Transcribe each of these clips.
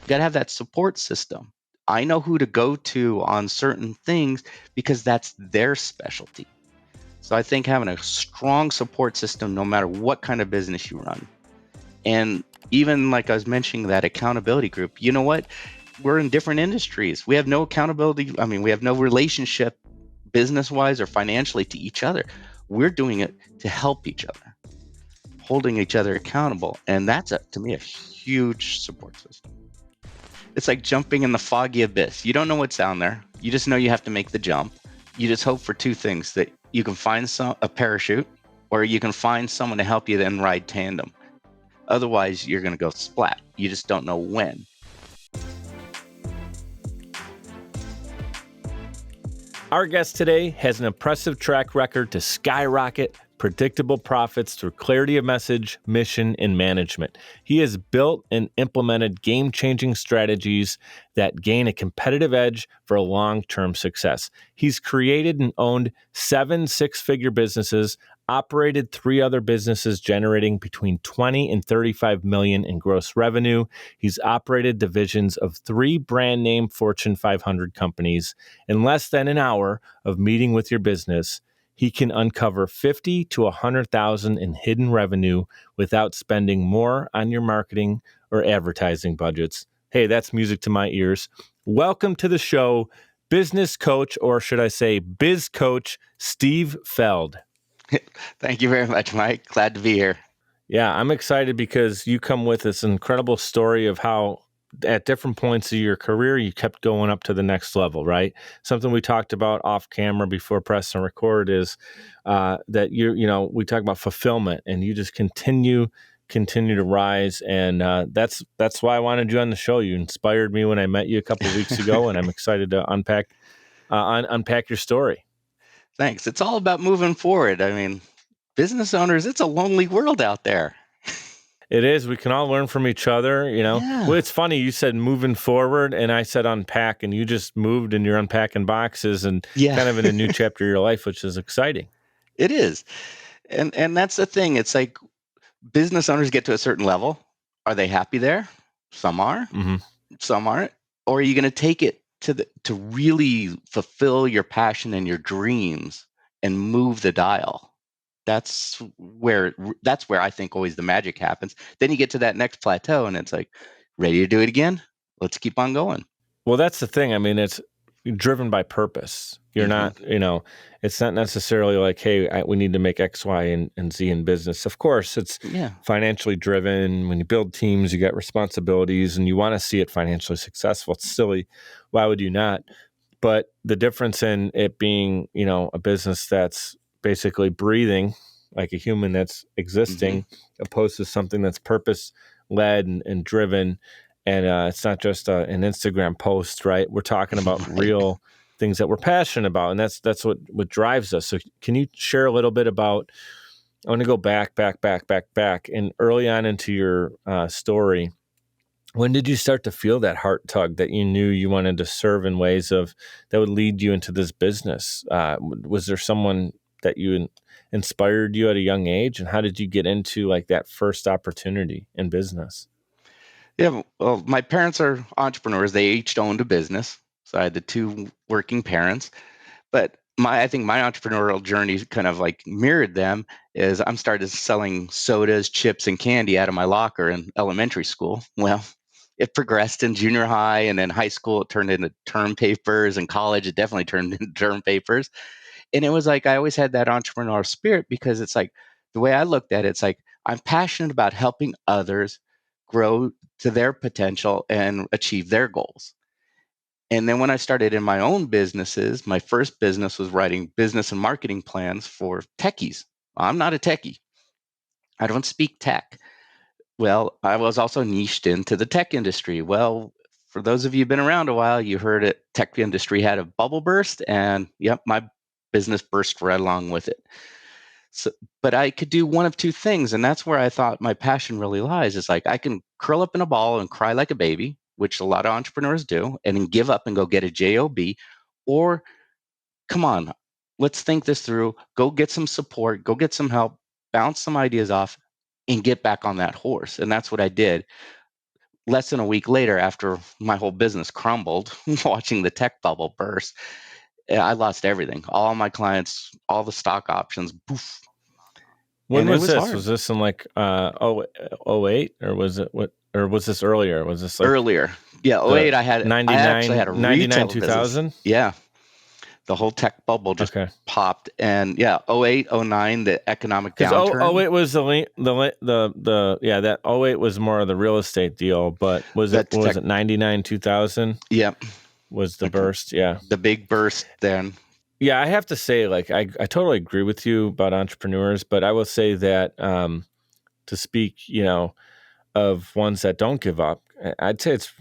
You got to have that support system. I know who to go to on certain things because that's their specialty. So I think having a strong support system, no matter what kind of business you run, and even like I was mentioning, that accountability group, you know what? We're in different industries. We have no accountability. I mean, we have no relationship business wise or financially to each other. We're doing it to help each other, holding each other accountable. And that's, to me, a huge support system. It's like jumping in the foggy abyss. You don't know what's down there. You just know you have to make the jump. You just hope for two things: that you can find a parachute, or you can find someone to help you then ride tandem. Otherwise, you're going to go splat. You just don't know when. Our guest today has an impressive track record to skyrocket predictable profits through clarity of message, mission, and management. He has built and implemented game-changing strategies that gain a competitive edge for long-term success. He's created and owned 7 six-figure businesses, operated 3 other businesses generating between 20 and 35 million in gross revenue. He's operated divisions of 3 brand name Fortune 500 companies. In less than an hour of meeting with your business, he can uncover 50 to 100,000 in hidden revenue without spending more on your marketing or advertising budgets. Hey, that's music to my ears. Welcome to the show, business coach, or should I say biz coach, Steve Feld. Thank you very much, Mike. Glad to be here. Yeah, I'm excited because you come with this incredible story of how at different points of your career, you kept going up to the next level, right? Something we talked about off camera before press and record is that we talk about fulfillment, and you just continue to rise. And that's why I wanted you on the show. You inspired me when I met you a couple of weeks ago, and I'm excited to unpack your story. Thanks. It's all about moving forward. I mean, business owners, it's a lonely world out there. It is. We can all learn from each other, Yeah. Well, it's funny. You said moving forward, and I said unpack, and you just moved, and you're unpacking boxes and kind of in a new chapter of your life, which is exciting. It is. And that's the thing. It's like business owners get to a certain level. Are they happy there? Some are. Mm-hmm. Some aren't. Or are you going to take it to really fulfill your passion and your dreams and move the dial? That's where I think always the magic happens. Then you get to that next plateau, and it's like, ready to do it again? Let's keep on going. Well, that's the thing. I mean, it's driven by purpose. You're not, it's not necessarily like, hey, we need to make X, Y, and Z in business. Of course, it's financially driven. When you build teams, you got responsibilities, and you want to see it financially successful. It's silly. Why would you not? But the difference in it being, a business that's basically breathing like a human that's existing, opposed to something that's purpose-led and driven. And it's not just an Instagram post, right? We're talking about real things that we're passionate about, and that's what drives us. So can you share a little bit about, I want to go back, and early on into your story, when did you start to feel that heart tug that you knew you wanted to serve in ways that would lead you into this business? Was there someone that inspired you at a young age, and how did you get into like that first opportunity in business? Yeah, well, my parents are entrepreneurs. They each owned a business. So I had the 2 working parents. But I think my entrepreneurial journey kind of like mirrored them. Is I'm started selling sodas, chips, and candy out of my locker in elementary school. Well, it progressed in junior high, and then high school it turned into term papers, and college it definitely turned into term papers. And it was like I always had that entrepreneurial spirit, because it's like the way I looked at it, it's like I'm passionate about helping others grow to their potential and achieve their goals. And then when I started in my own businesses, my first business was writing business and marketing plans for techies. I'm not a techie. I don't speak tech. Well, I was also niched into the tech industry. Well, for those of you who've been around a while, you heard it. Tech industry had a bubble burst, and yep, my business burst right along with it. So, but I could do one of 2 things, and that's where I thought my passion really lies. Is like I can curl up in a ball and cry like a baby, which a lot of entrepreneurs do, and then give up and go get a job, or come on, let's think this through. Go get some support, go get some help, bounce some ideas off, and get back on that horse. And that's what I did. less than a week later, after my whole business crumbled, watching the tech bubble burst, I lost everything. All my clients, all the stock options, poof. When And it was was this? hard. Was this in like 08, or was it what? Or was this earlier? Was this like Earlier? Yeah, the '08, I actually had a 99 retail business. 2000? Yeah, the whole tech bubble just Okay. popped. And yeah, '08, '09, the economic Because downturn. 08 was that '08 was more of the real estate deal, but That's was tech. it 99 2000 Yeah, was the like burst? Yeah. the big burst then. Yeah, I have to say, like, I totally agree with you about entrepreneurs, but I will say that to speak, of ones that don't give up, I'd say it's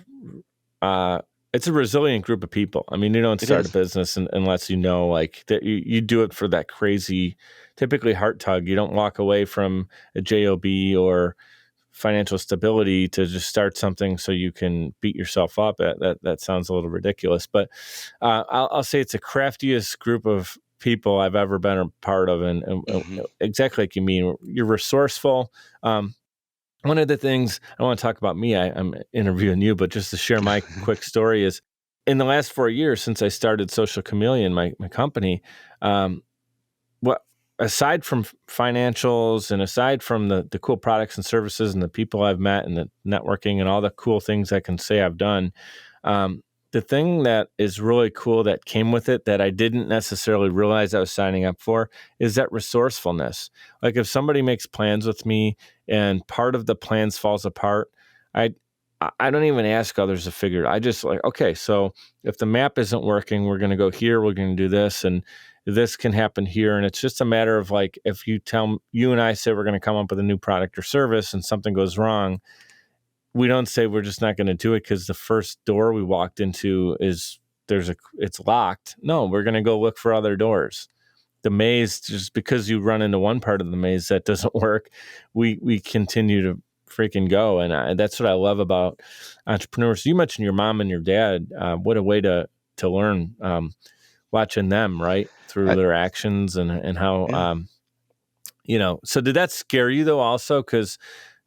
a resilient group of people. I mean, you don't It start a is. business unless you know, like, that you do it for that crazy, typically heart tug. You don't walk away from a job or financial stability to just start something so you can beat yourself up. That sounds a little ridiculous, but I'll say it's the craftiest group of people I've ever been a part of, and exactly like you mean. You're resourceful. One of the things I want to talk about me, I'm interviewing you, but just to share my quick story is, in the last 4 years since I started Social Chameleon, my company, what aside from financials and aside from the cool products and services and the people I've met and the networking and all the cool things I can say I've done, the thing that is really cool that came with it that I didn't necessarily realize I was signing up for is that resourcefulness. Like, if somebody makes plans with me and part of the plans falls apart, I I don't even ask others to figure it. I just like, okay, so if the map isn't working, we're going to go here, we're going to do this, and this can happen here. And it's just a matter of, like, if you and I say we're going to come up with a new product or service and something goes wrong, we don't say we're just not going to do it because the first door we walked into it's locked. No, we're going to go look for other doors. The maze, just because you run into one part of the maze that doesn't work, we continue to freaking go. And that's what I love about entrepreneurs. You mentioned your mom and your dad. What a way to learn, watching them, right, through I, their actions and how, yeah. So did that scare you though also? Because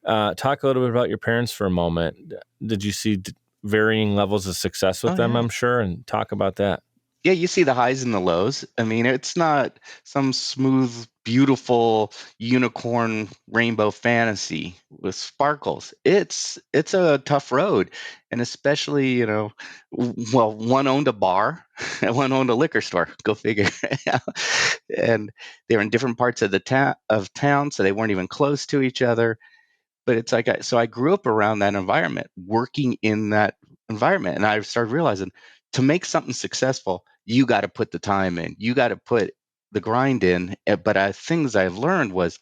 talk a little bit about your parents for a moment. Did you see varying levels of success with Oh them, yeah. I'm sure, and talk about that? Yeah, you see the highs and the lows. I mean, it's not some smooth, beautiful unicorn rainbow fantasy with sparkles. It's a tough road, and especially, well, one owned a bar, and one owned a liquor store. Go figure. And they were in different parts of the town, so they weren't even close to each other. But it's like so I grew up around that environment, working in that environment, and I started realizing to make something successful, you got to put the time in, you got to put the grind in. But things I've learned was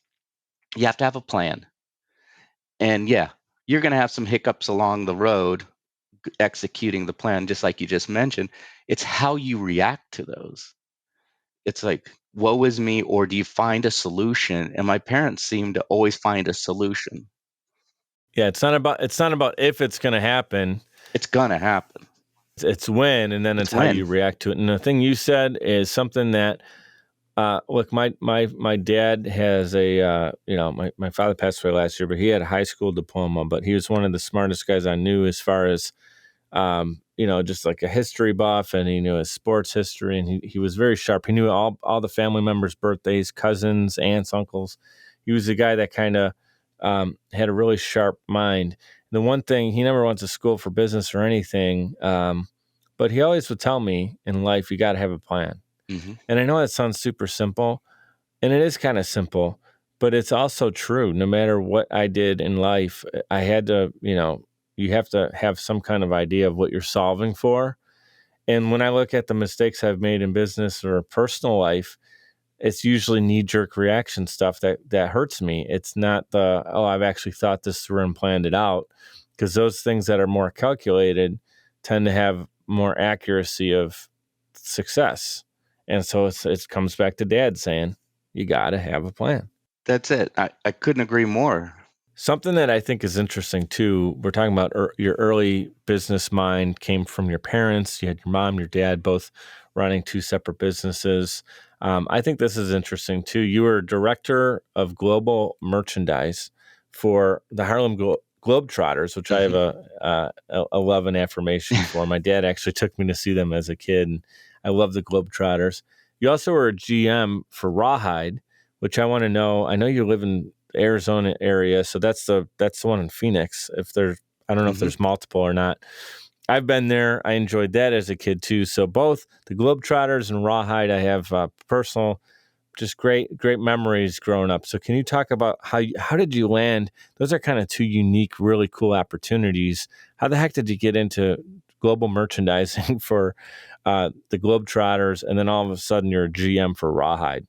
you have to have a plan, and yeah, you're going to have some hiccups along the road executing the plan, just like you just mentioned. It's how you react to those. It's like, woe is me, or do you find a solution? And my parents seem to always find a solution. Yeah, it's not about if it's going to happen. It's gonna happen. It's when, and then It's it's how when. you react to it. And the thing you said is something that, look, my dad has my father passed away last year, but he had a high school diploma, but he was one of the smartest guys I knew as far as, just like a history buff, and he knew his sports history, and he was very sharp. He knew all the family members' birthdays, cousins, aunts, uncles. He was a guy that kind of had a really sharp mind. The one thing, he never went to school for business or anything, but he always would tell me, in life, you got to have a plan. Hmm. And I know that sounds super simple, and it is kind of simple, but it's also true. No matter what I did in life, I had to, you have to have some kind of idea of what you're solving for. And when I look at the mistakes I've made in business or personal life, it's usually knee-jerk reaction stuff that hurts me. It's not I've actually thought this through and planned it out, because those things that are more calculated tend to have more accuracy of success. And so it comes back to Dad saying, you got to have a plan. That's it. I couldn't agree more. Something that I think is interesting too, we're talking about your early business mind came from your parents. You had your mom, your dad, both running two separate businesses. I think this is interesting too. You were director of global merchandise for the Harlem Globetrotters, which I have a love and affirmation for. My dad actually took me to see them as a kid, and I love the Globetrotters. You also were a GM for Rawhide, which I want to know. I know you live in the Arizona area, so that's the one in Phoenix. I don't know if there's multiple or not. I've been there. I enjoyed that as a kid too. So both the Globetrotters and Rawhide, I have personal, just great memories growing up. So can you talk about how did you land? Those are kind of two unique, really cool opportunities. How the heck did you get into global merchandising for the Globetrotters, and then all of a sudden you're a GM for Rawhide?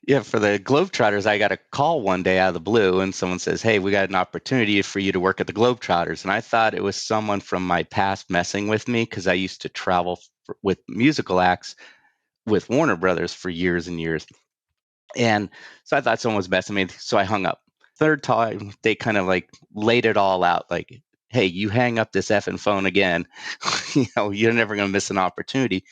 Yeah, for the Globetrotters, I got a call one day out of the blue, and someone says, "Hey, we got an opportunity for you to work at the Globetrotters." And I thought it was someone from my past messing with me because I used to travel with musical acts with Warner Brothers for years and years. And so I thought someone was messing with me, so I hung up. Third time, they kind of like laid it all out, like, "Hey, you hang up this effing phone again, you're never going to miss an opportunity."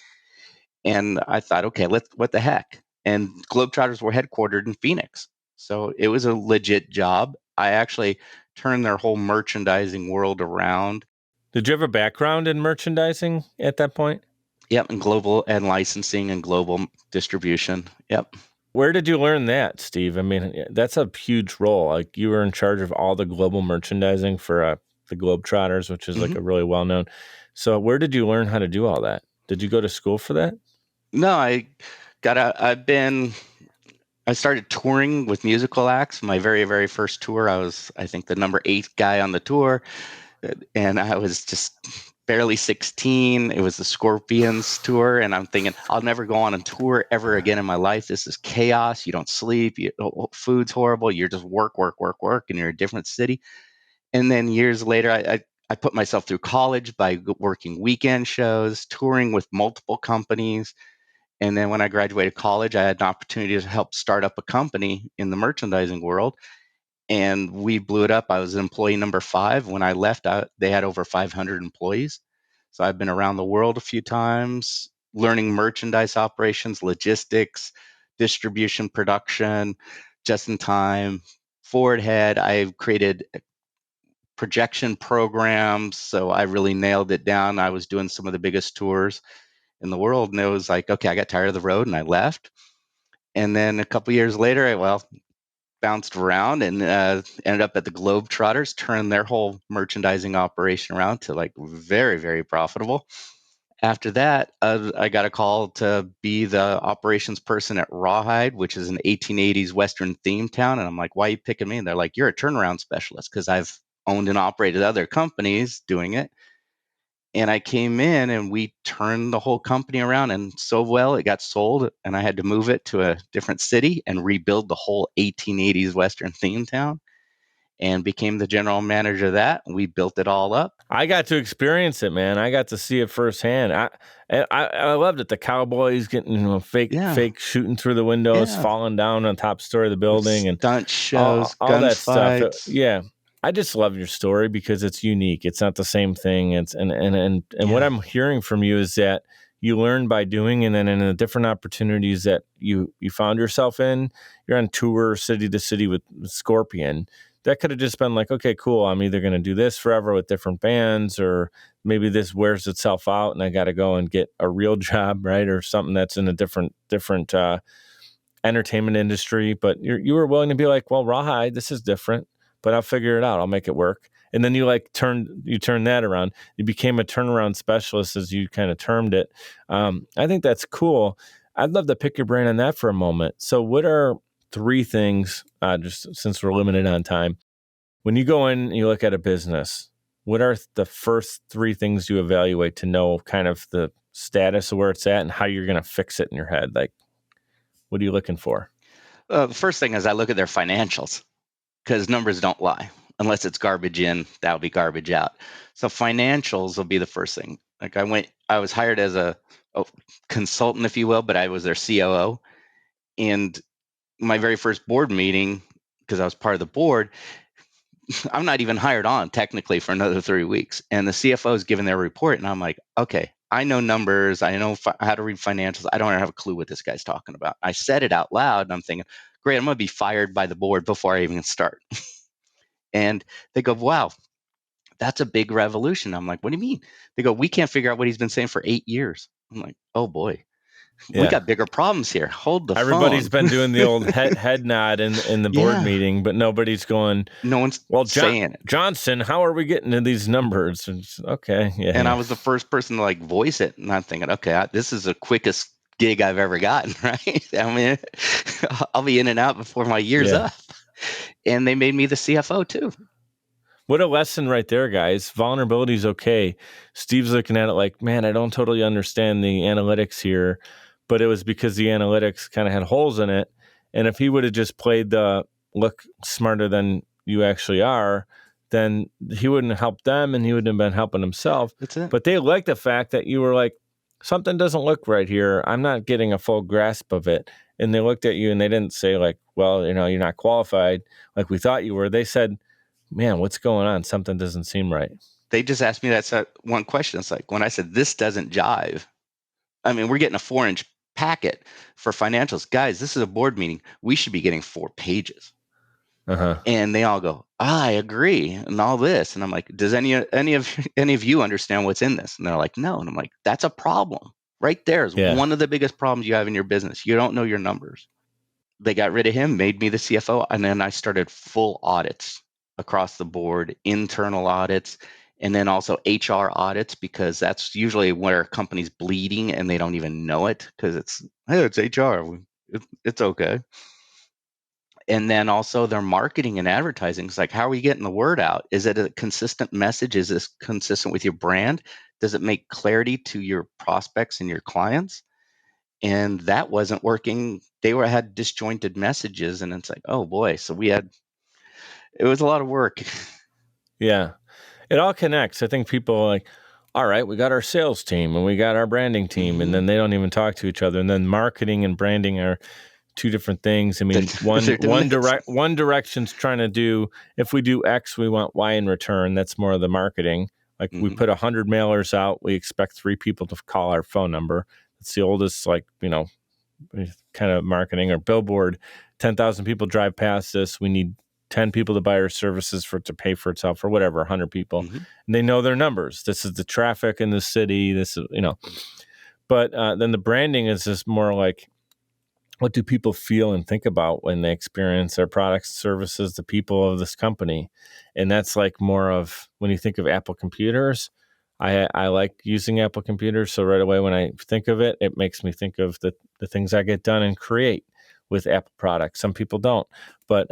And I thought, okay, what the heck? And Globetrotters were headquartered in Phoenix. So it was a legit job. I actually turned their whole merchandising world around. Did you have a background in merchandising at that point? Yep, and global and licensing and global distribution. Yep. Where did you learn that, Steve? I mean, that's a huge role. Like, you were in charge of all the global merchandising for the Globetrotters, which is like a really well-known. So where did you learn how to do all that? Did you go to school for that? No, I started touring with musical acts. My very, very first tour, I was, I think, the number 8 guy on the tour. And I was just barely 16. It was the Scorpions tour. And I'm thinking, I'll never go on a tour ever again in my life. This is chaos. You don't sleep. Food's horrible. You're just work, work, work, work. And you're in a different city. And then years later, I put myself through college by working weekend shows, touring with multiple companies. And then when I graduated college, I had an opportunity to help start up a company in the merchandising world. And we blew it up. I was employee number 5. When I left, they had over 500 employees. So I've been around the world a few times, learning merchandise operations, logistics, distribution, production, just in time, forward head. I've created projection programs. So I really nailed it down. I was doing some of the biggest tours in the world. And it was like, okay, I got tired of the road and I left. And then a couple years later, bounced around and ended up at the Globetrotters, turned their whole merchandising operation around to like very, very profitable. After that, I got a call to be the operations person at Rawhide, which is an 1880s Western themed town. And I'm like, why are you picking me? And they're like, you're a turnaround specialist, because I've owned and operated other companies doing it. And I came in and we turned the whole company around, and so well it got sold, and I had to move it to a different city and rebuild the whole 1880s Western theme town, and became the general manager of that. We built it all up. I got to experience it, man. I got to see it firsthand. I loved it. The cowboys getting fake shooting through the windows, falling down on top story of the building, and stunt shows, all that stuff. Yeah. I just love your story because it's unique. It's not the same thing. And what I'm hearing from you is that you learn by doing, and then in the different opportunities that you found yourself in. You're on tour city to city with Scorpion. That could have just been like, okay, cool, I'm either going to do this forever with different bands, or maybe this wears itself out and I got to go and get a real job, right? Or something that's in a different entertainment industry. But you were willing to be like, well, Rawhide, this is different, but I'll figure it out. I'll make it work. And then you turn that around. You became a turnaround specialist, as you kind of termed it. I think that's cool. I'd love to pick your brain on that for a moment. So what are 3 things, just since we're limited on time, when you go in and you look at a business, what are the first 3 things you evaluate to know kind of the status of where it's at and how you're going to fix it in your head? Like, what are you looking for? The first thing is I look at their financials, because numbers don't lie. Unless it's garbage in, that'll be garbage out. So financials will be the first thing. Like I was hired as a consultant, if you will, but I was their COO. And my very first board meeting, because I was part of the board, I'm not even hired on technically for another 3 weeks. And the CFO is giving their report. And I'm like, okay, I know numbers. I know how to read financials. I don't have a clue what this guy's talking about. I said it out loud and I'm thinking, great, I'm going to be fired by the board before I even start. And they go, wow, that's a big revolution. I'm like, what do you mean? They go, we can't figure out what he's been saying for 8 years. I'm like, oh boy, we got bigger problems here. Hold the Everybody's phone. been doing the old head nod in the board meeting, but nobody's going, no one's saying it. Johnson, how are we getting to these numbers? Okay. Yeah. And I was the first person to like voice it. And I'm thinking, okay, this is the quickest gig I've ever gotten, right? I mean, I'll be in and out before my year's up. And they made me the CFO too. What a lesson right there, guys. Vulnerability is okay. Steve's looking at it like, man, I don't totally understand the analytics here, but it was because the analytics kind of had holes in it. And if he would have just played the look smarter than you actually are, then he wouldn't have helped them and he wouldn't have been helping himself. That's it. But they liked the fact that you were like, something doesn't look right here. I'm not getting a full grasp of it. And they looked at you and they didn't say like, well, you're not qualified like we thought you were. They said, man, what's going on? Something doesn't seem right. They just asked me that one question. It's like, when I said, this doesn't jive, I mean, we're getting a 4-inch packet for financials. Guys, this is a board meeting. We should be getting 4 pages. And they all go, I agree, and all this. And I'm like, does any of you understand what's in this? And they're like, no. And I'm like, that's a problem. Right there is one of the biggest problems you have in your business. You don't know your numbers. They got rid of him, made me the CFO, and then I started full audits across the board, internal audits, and then also HR audits, because that's usually where a company's bleeding and they don't even know it because it's HR. It's okay. And then also their marketing and advertising. It's like, how are we getting the word out? Is it a consistent message? Is this consistent with your brand? Does it make clarity to your prospects and your clients? And that wasn't working. They had disjointed messages, and it's like, oh boy. So it was a lot of work. Yeah. It all connects. I think people are like, all right, we got our sales team and we got our branding team, and then they don't even talk to each other. And then marketing and branding are two different things. I mean, one direction's trying to do, if we do X, we want Y in return. That's more of the marketing. Like we put 100 mailers out, we expect 3 people to call our phone number. It's the oldest, kind of marketing. Or billboard, 10,000 people drive past this. We need 10 people to buy our services for it to pay for itself, or whatever, 100 people. And they know their numbers. This is the traffic in the city. This is, But then the branding is just more like, what do people feel and think about when they experience our products, services, the people of this company? And that's like more of, when you think of Apple computers, I like using Apple computers. So right away when I think of it, it makes me think of the things I get done and create with Apple products. Some people don't. But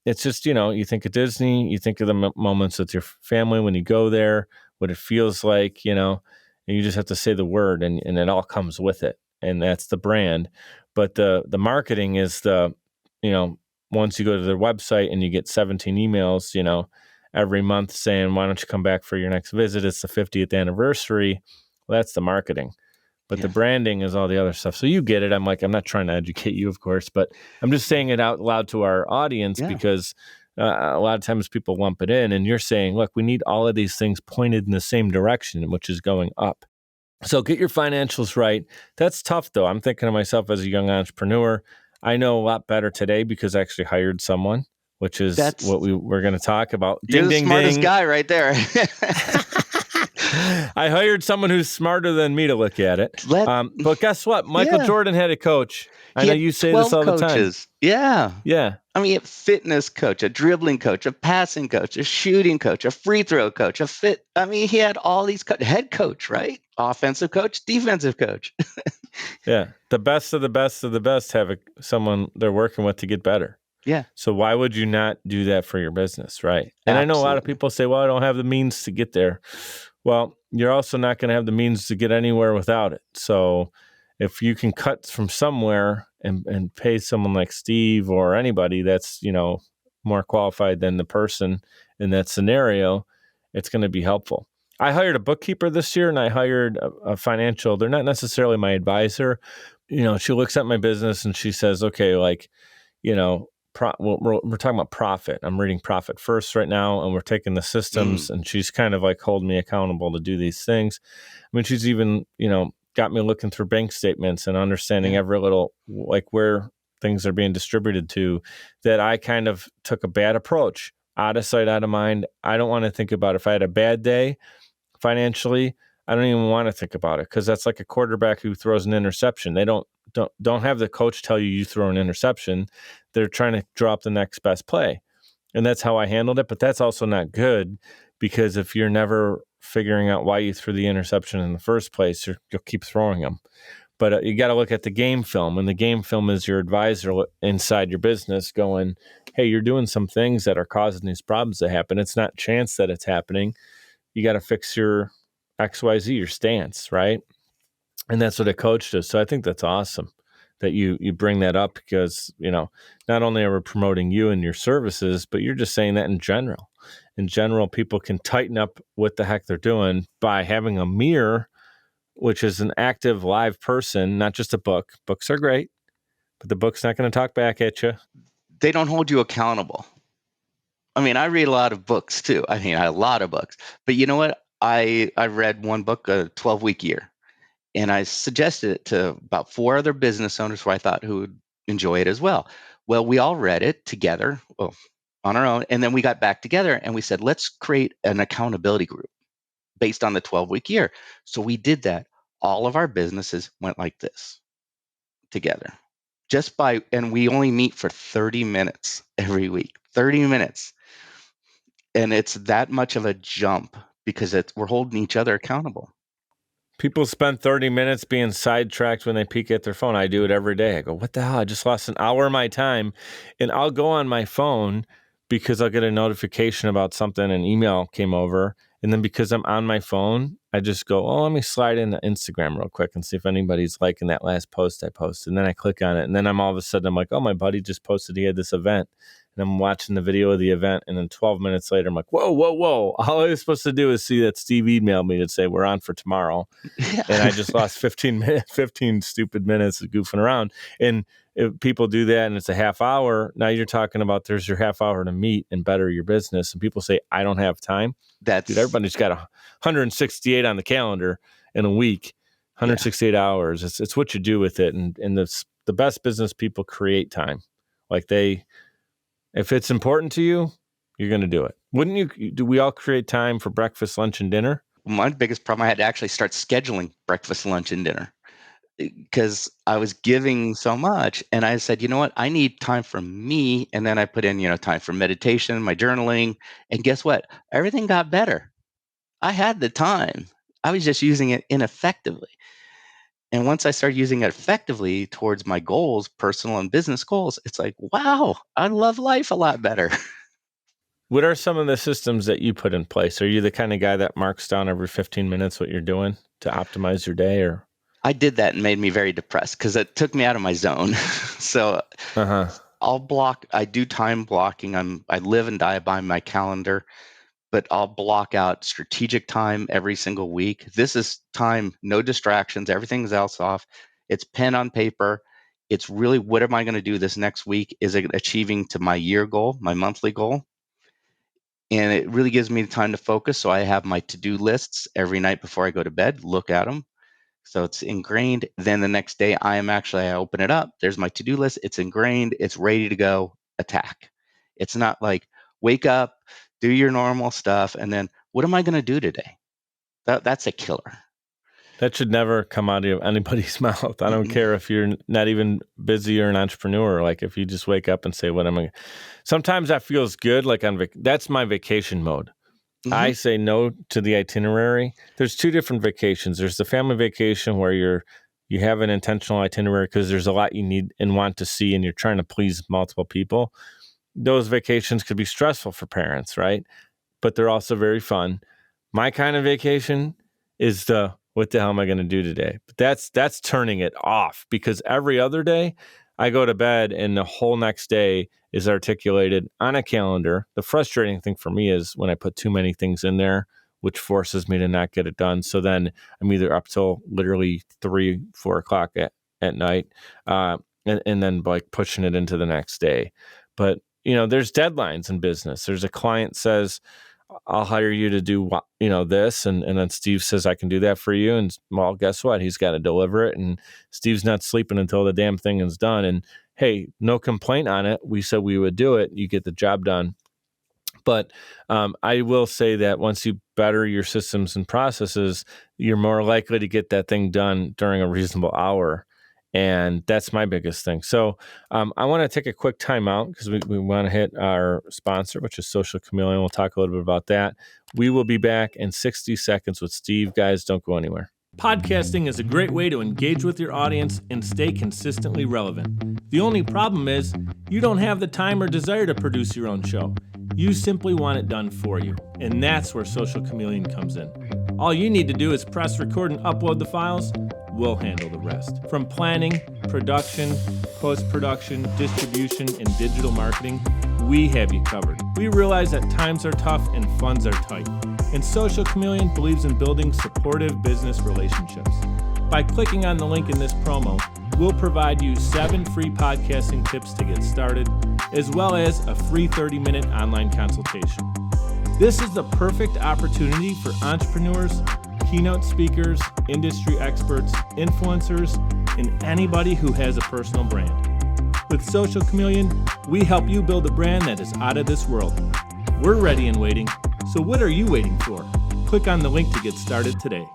it's just, you think of Disney, you think of the moments with your family when you go there, what it feels like, and you just have to say the word and it all comes with it. And that's the brand. But the marketing is once you go to their website and you get 17 emails, every month saying, why don't you come back for your next visit? It's the 50th anniversary. Well, that's the marketing. But the branding is all the other stuff. So you get it. I'm not trying to educate you, of course, but I'm just saying it out loud to our audience because a lot of times people lump it in, and you're saying, look, we need all of these things pointed in the same direction, which is going up. So get your financials right. That's tough, though. I'm thinking of myself as a young entrepreneur. I know a lot better today because I actually hired someone, which is what we're going to talk about. You're the smartest guy right there. I hired someone who's smarter than me to look at it. But guess what? Michael Jordan had a coach. I know you say this all the time. Yeah. Yeah. I mean, a fitness coach, a dribbling coach, a passing coach, a shooting coach, a free throw coach, he had all these head coach, right? Offensive coach, defensive coach. Yeah. The best of the best of the best have someone they're working with to get better. Yeah. So why would you not do that for your business, right? And I know a lot of people say, well, I don't have the means to get there. Well, you're also not going to have the means to get anywhere without it. So if you can cut from somewhere and pay someone like Steve or anybody that's, more qualified than the person in that scenario, it's going to be helpful. I hired a bookkeeper this year, and I hired a financial. They're not necessarily my advisor. She looks at my business and she says, okay, we're talking about profit. I'm reading Profit First right now, and we're taking the systems, and she's kind of like holding me accountable to do these things. I mean, she's even, got me looking through bank statements and understanding every little, like where things are being distributed to, that I kind of took a bad approach. out of sight, out of mind. I don't want to think about if I had a bad day financially. I don't even want to think about it, because that's like a quarterback who throws an interception. They don't have the coach tell you throw an interception. They're trying to draw up the next best play. And that's how I handled it. But that's also not good, because if you're never figuring out why you threw the interception in the first place, you'll keep throwing them. But you got to look at the game film, and the game film is your advisor inside your business going, hey, you're doing some things that are causing these problems to happen. It's not chance that it's happening. You got to fix your XYZ, your stance, right? And that's what a coach does. So I think that's awesome that you bring that up, because, not only are we promoting you and your services, but you're just saying that in general. In general, people can tighten up what the heck they're doing by having a mirror, which is an active live person, not just a book. Books are great, but the book's not going to talk back at you. They don't hold you accountable. I mean, I read a lot of books too. I mean, a lot of books. But you know what? I read one book, a 12-week year, and I suggested it to about 4 other business owners who I thought who would enjoy it as well. Well, we all read it together, on our own, and then we got back together and we said, let's create an accountability group based on the 12-week year. So we did that. All of our businesses went like this together. And we only meet for 30 minutes every week. 30 minutes. And it's that much of a jump, because we're holding each other accountable. People spend 30 minutes being sidetracked when they peek at their phone. I do it every day. I go, what the hell? I just lost an hour of my time. And I'll go on my phone because I'll get a notification about something, an email came over. And then because I'm on my phone, I just go, let me slide into Instagram real quick and see if anybody's liking that last post I posted. And then I click on it. And then I'm all of a sudden, I'm like, oh, my buddy just posted he had this event. And I'm watching the video of the event. And then 12 minutes later, I'm like, whoa. All I was supposed to do is see that Steve emailed me to say we're on for tomorrow. Yeah. And I just lost 15 stupid minutes of goofing around. And if people do that and it's a half hour, now you're talking about there's your half hour to meet and better your business. And people say, I don't have time. Dude, everybody's got 168 on the calendar in a week, 168 hours. It's what you do with it. And the best business people create time. Like if it's important to you, you're going to do it. Wouldn't you? Do we all create time for breakfast, lunch, and dinner? My biggest problem, I had to actually start scheduling breakfast, lunch, and dinner, because I was giving so much. And I said, you know what? I need time for me. And then I put in, time for meditation, my journaling. And guess what? Everything got better. I had the time. I was just using it ineffectively. And once I started using it effectively towards my goals, personal and business goals, it's like, wow, I love life a lot better. What are some of the systems that you put in place? Are you the kind of guy that marks down every 15 minutes what you're doing to optimize your day? Or I did that and made me very depressed because it took me out of my zone. So I do time blocking. I live and die by my calendar, but I'll block out strategic time every single week. This is time, no distractions, everything's else off. It's pen on paper. It's really, what am I going to do this next week? Is it achieving to my year goal, my monthly goal? And it really gives me the time to focus. So I have my to-do lists every night before I go to bed, look at them. So it's ingrained. Then the next day I open it up. There's my to-do list. It's ingrained. It's ready to go, attack. It's not like wake up, do your normal stuff, and then what am I going to do today? That's a killer. That should never come out of anybody's mouth. I don't care if you're not even busy or an entrepreneur. Like if you just wake up and say, what am I? Sometimes that feels good. Like that's my vacation mode. Mm-hmm. I say no to the itinerary. There's 2 different vacations. There's the family vacation where you have an intentional itinerary because there's a lot you need and want to see and you're trying to please multiple people. Those vacations could be stressful for parents, right? But they're also very fun. My kind of vacation is what the hell am I going to do today? But that's turning it off, because every other day I go to bed and the whole next day is articulated on a calendar. The frustrating thing for me is when I put too many things in there, which forces me to not get it done. So then I'm either up till literally 3, 4 o'clock at night, and then like pushing it into the next day. But there's deadlines in business. There's a client says, I'll hire you to do, this. And then Steve says, I can do that for you. And well, guess what? He's got to deliver it. And Steve's not sleeping until the damn thing is done. And hey, no complaint on it. We said we would do it. You get the job done. But I will say that once you better your systems and processes, you're more likely to get that thing done during a reasonable hour. And that's my biggest thing. So I want to take a quick time out because we want to hit our sponsor, which is Social Chameleon. We'll talk a little bit about that. We will be back in 60 seconds with Steve. Guys, don't go anywhere. Podcasting is a great way to engage with your audience and stay consistently relevant. The only problem is you don't have the time or desire to produce your own show. You simply want it done for you. And that's where Social Chameleon comes in. All you need to do is press record and upload the files. We'll handle the rest. From planning, production, post-production, distribution, and digital marketing, we have you covered. We realize that times are tough and funds are tight. And Social Chameleon believes in building supportive business relationships. By clicking on the link in this promo, we'll provide you 7 free podcasting tips to get started, as well as a free 30-minute online consultation. This is the perfect opportunity for entrepreneurs, keynote speakers, industry experts, influencers, and anybody who has a personal brand. With Social Chameleon, we help you build a brand that is out of this world. We're ready and waiting, so what are you waiting for? Click on the link to get started today.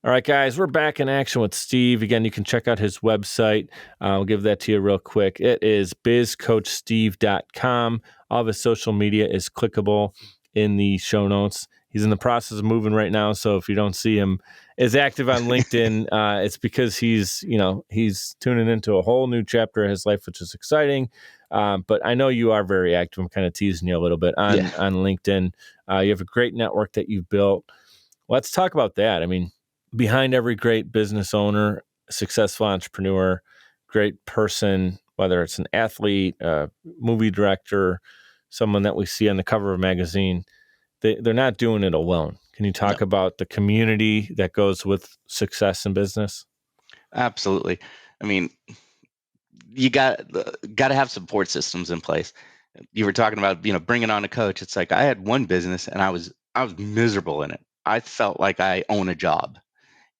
All right, guys, we're back in action with Steve. Again, you can check out his website. I'll give that to you real quick. It is bizcoachsteve.com. All of his social media is clickable in the show notes. He's in the process of moving right now, so if you don't see him as active on LinkedIn, it's because he's tuning into a whole new chapter of his life, which is exciting. But I know you are very active. I'm kind of teasing you a little bit on LinkedIn. You have a great network that you've built. Let's talk about that. I mean, behind every great business owner, successful entrepreneur, great person, whether it's an athlete, a movie director, someone that we see on the cover of a magazine, they're not doing it alone. Can you talk about the community that goes with success in business? Absolutely. I mean, you got to have support systems in place. You were talking about, bringing on a coach. It's like I had one business and I was miserable in it. I felt like I own a job,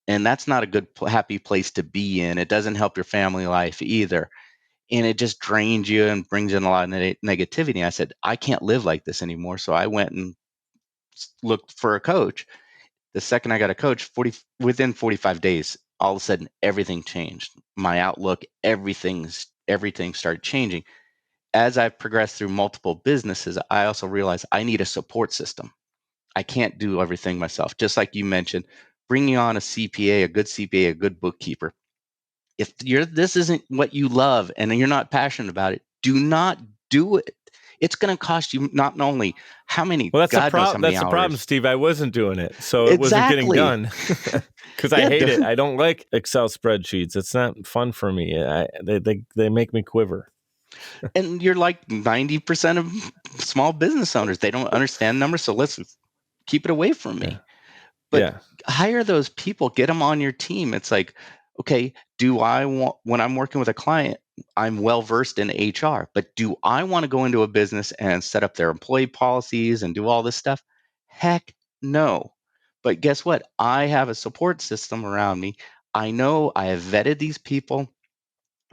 and that's not a good, happy place to be in. It doesn't help your family life either. And it just drains you and brings in a lot of negativity. I said, I can't live like this anymore. So I went and looked for a coach. The second I got a coach, within 45 days, all of a sudden everything changed. My outlook, everything started changing. As I progressed through multiple businesses, I also realized I need a support system. I can't do everything myself. Just like you mentioned, bringing on a CPA, a good CPA, a good bookkeeper. If this isn't what you love and you're not passionate about it, do not do it. It's going to cost you not only how many, well, that's God knows how many that's hours. The problem, Steve. I wasn't doing it, so it wasn't getting done because I hate it. I don't like Excel spreadsheets. It's not fun for me. They make me quiver. And you're like 90% of small business owners. They don't understand numbers, so let's keep it away from me. But hire those people, get them on your team. It's like, okay, when I'm working with a client, I'm well versed in HR, but do I want to go into a business and set up their employee policies and do all this stuff? Heck no. But guess what? I have a support system around me. I know I have vetted these people.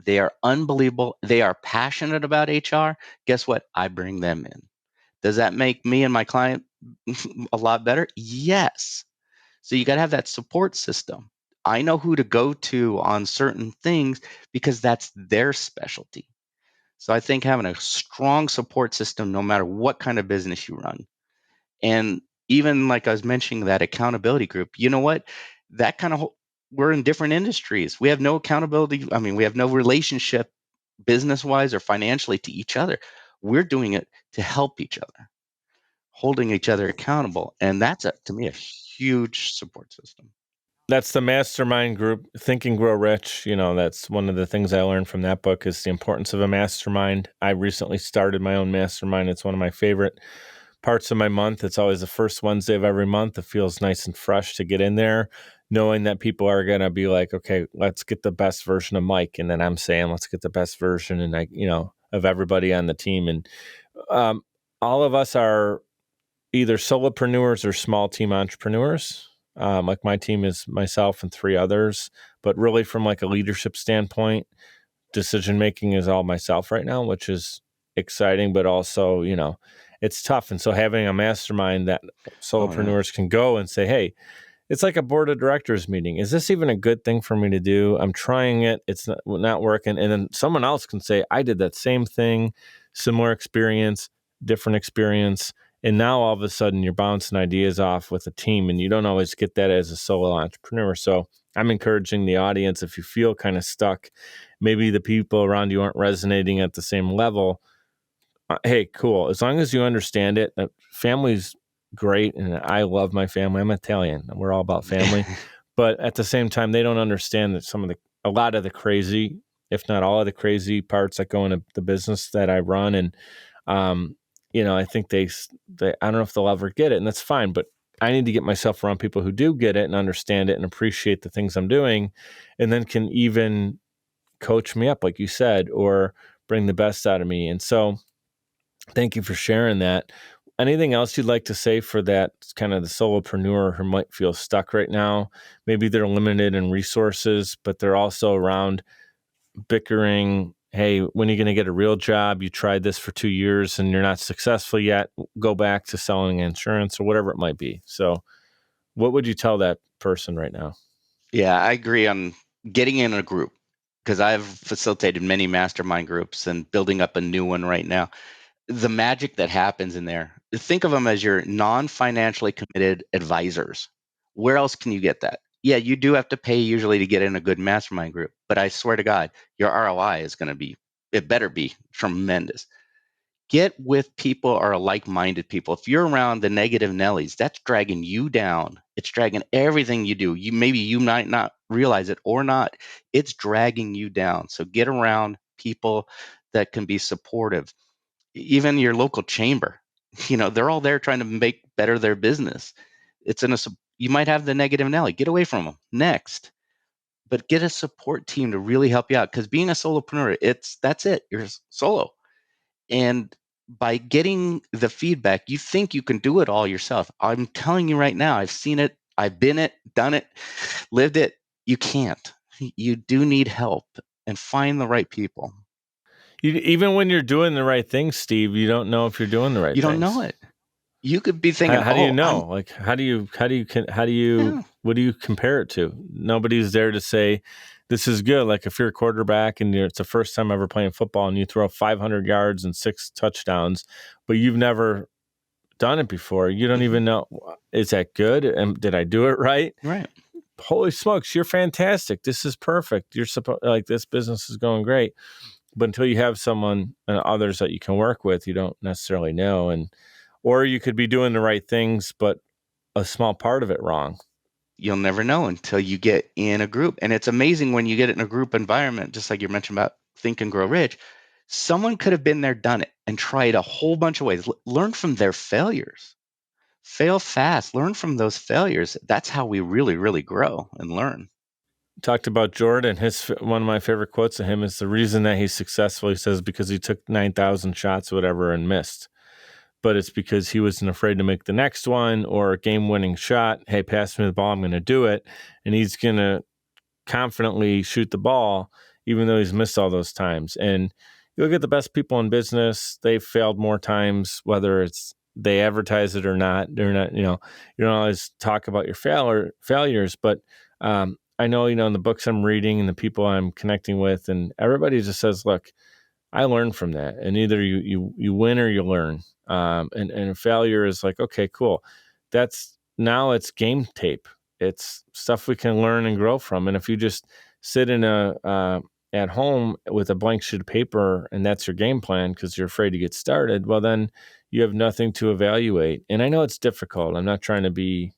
They are unbelievable. They are passionate about HR. Guess what? I bring them in. Does that make me and my client a lot better? Yes. So you got to have that support system. I know who to go to on certain things because that's their specialty. So I think having a strong support system, no matter what kind of business you run, and even like I was mentioning, that accountability group, you know what? That kind of, we're in different industries. We have no accountability. I mean, we have no relationship business wise or financially to each other. We're doing it to help each other, holding each other accountable. And that's, to me, a huge support system. That's the mastermind group, Think and Grow Rich. That's one of the things I learned from that book is the importance of a mastermind. I recently started my own mastermind. It's one of my favorite parts of my month. It's always the first Wednesday of every month. It feels nice and fresh to get in there, knowing that people are going to be like, okay, let's get the best version of Mike. And then I'm saying, let's get the best version of everybody on the team. And all of us are either solopreneurs or small team entrepreneurs. Like my team is myself and 3 others, but really from like a leadership standpoint, decision-making is all myself right now, which is exciting, but also, it's tough. And so having a mastermind that solopreneurs can go and say, hey, it's like a board of directors meeting. Is this even a good thing for me to do? I'm trying it. It's not working. And then someone else can say, I did that same thing, similar experience, different experience. And now all of a sudden you're bouncing ideas off with a team, and you don't always get that as a solo entrepreneur. So I'm encouraging the audience, if you feel kind of stuck, maybe the people around you aren't resonating at the same level. Hey, cool. As long as you understand it, family's great. And I love my family. I'm Italian. We're all about family. But at the same time, they don't understand that a lot of the crazy, if not all of the crazy parts that go into the business that I run. And, I think they, I don't know if they'll ever get it, and that's fine. But I need to get myself around people who do get it and understand it and appreciate the things I'm doing, and then can even coach me up, like you said, or bring the best out of me. And so thank you for sharing that. Anything else you'd like to say for that kind of the solopreneur who might feel stuck right now? Maybe they're limited in resources, but they're also around bickering. Hey, when are you going to get a real job? You tried this for 2 years and you're not successful yet. Go back to selling insurance or whatever it might be. So what would you tell that person right now? Yeah, I agree on getting in a group, because I've facilitated many mastermind groups and building up a new one right now. The magic that happens in there, think of them as your non-financially committed advisors. Where else can you get that? Yeah, you do have to pay usually to get in a good mastermind group, but I swear to God, your ROI is going to be, it better be tremendous. Get with people or like-minded people. If you're around the negative Nellies, that's dragging you down. It's dragging everything you do. You might not realize it or not. It's dragging you down. So get around people that can be supportive. Even your local chamber, they're all there trying to make better their business. You might have the negative Nelly. Get away from them. Next. But get a support team to really help you out, because being a solopreneur, that's it. You're solo. And by getting the feedback, you think you can do it all yourself. I'm telling you right now, I've seen it, I've been it, done it, lived it. You can't. You do need help, and find the right people. Even when you're doing the right things, Steve, you don't know if you're doing the right You don't things. know it. You could be thinking, How do you know? Yeah. What do you compare it to? Nobody's there to say, this is good. Like if you're a quarterback and it's the first time ever playing football and you throw 500 yards and 6 touchdowns, but you've never done it before. You don't even know, is that good? And did I do it right? Right. Holy smokes, you're fantastic. This is perfect. You're this business is going great. But until you have someone and others that you can work with, you don't necessarily know. Or you could be doing the right things, but a small part of it wrong. You'll never know until you get in a group. And it's amazing when you get in a group environment, just like you mentioned about Think and Grow Rich. Someone could have been there, done it, and tried a whole bunch of ways. Learn from their failures. Fail fast. Learn from those failures. That's how we really, really grow and learn. Talked about Jordan. One of my favorite quotes of him is, the reason that he's successful, he says, because he took 9,000 shots, whatever, and missed. But it's because he wasn't afraid to make the next one or a game-winning shot. Hey, pass me the ball, I'm going to do it. And he's going to confidently shoot the ball, even though he's missed all those times. And you look at the best people in business, they've failed more times, whether it's they advertise it or not. They're not, you don't always talk about your failures, but I know, in the books I'm reading and the people I'm connecting with, and everybody just says, look, I learned from that. And either you win or you learn. And failure is like, okay, cool. Now it's game tape. It's stuff we can learn and grow from. And if you just sit at home with a blank sheet of paper and that's your game plan because you're afraid to get started, well, then you have nothing to evaluate. And I know it's difficult. I'm not trying to be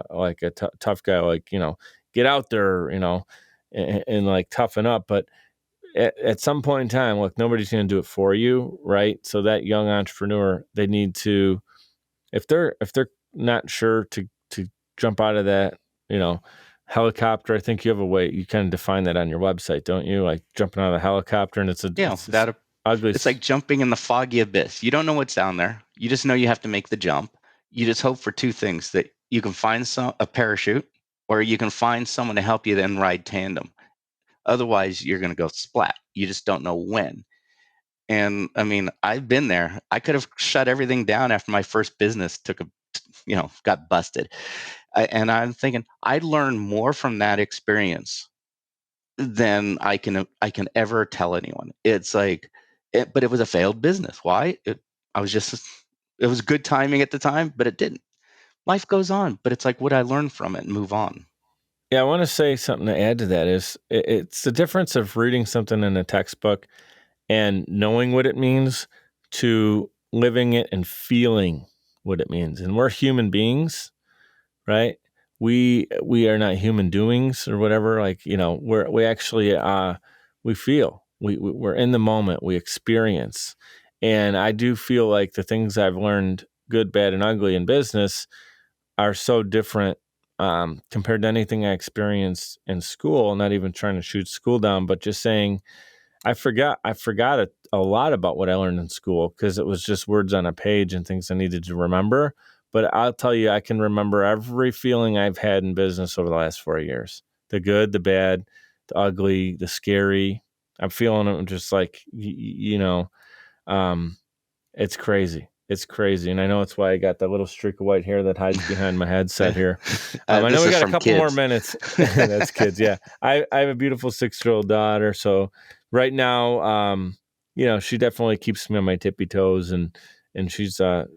like a tough guy, like, get out there, and like toughen up. But at some point in time, look, nobody's going to do it for you, right? So that young entrepreneur, they need to, if they're not sure to jump out of that, helicopter. I think you have a way, you kind of define that on your website, don't you? Like jumping out of a helicopter, and it's ugly. It's like jumping in the foggy abyss. You don't know what's down there. You just know you have to make the jump. You just hope for two things: that you can find a parachute, or you can find someone to help you then ride tandem. Otherwise, you're going to go splat. You just don't know when. And I mean, I've been there. I could have shut everything down after my first business got busted. And I'm thinking I learned more from that experience than I can ever tell anyone. It's like, but it was a failed business. Why? I was just, it was good timing at the time, but it didn't. Life goes on, but it's like, would I learn from it and move on? Yeah, I want to say something to add to that is it's the difference of reading something in a textbook and knowing what it means to living it and feeling what it means. And we're human beings, right? We are not human doings or whatever. Like, we actually we feel. We're in the moment, we experience. And I do feel like the things I've learned, good, bad, and ugly in business, are so different compared to anything I experienced in school. Not even trying to shoot school down, but just saying I forgot a lot about what I learned in school because it was just words on a page and things I needed to remember. But I'll tell you, I can remember every feeling I've had in business over the last 4 years: the good, the bad, the ugly, the scary. I'm feeling it just like um, it's crazy. It's crazy. And I know it's why I got that little streak of white hair that hides behind my headset here. I know This we is got a from couple more kids. minutes. That's kids. Yeah. I have a beautiful 6-year-old daughter. So right now, she definitely keeps me on my tippy toes and she's a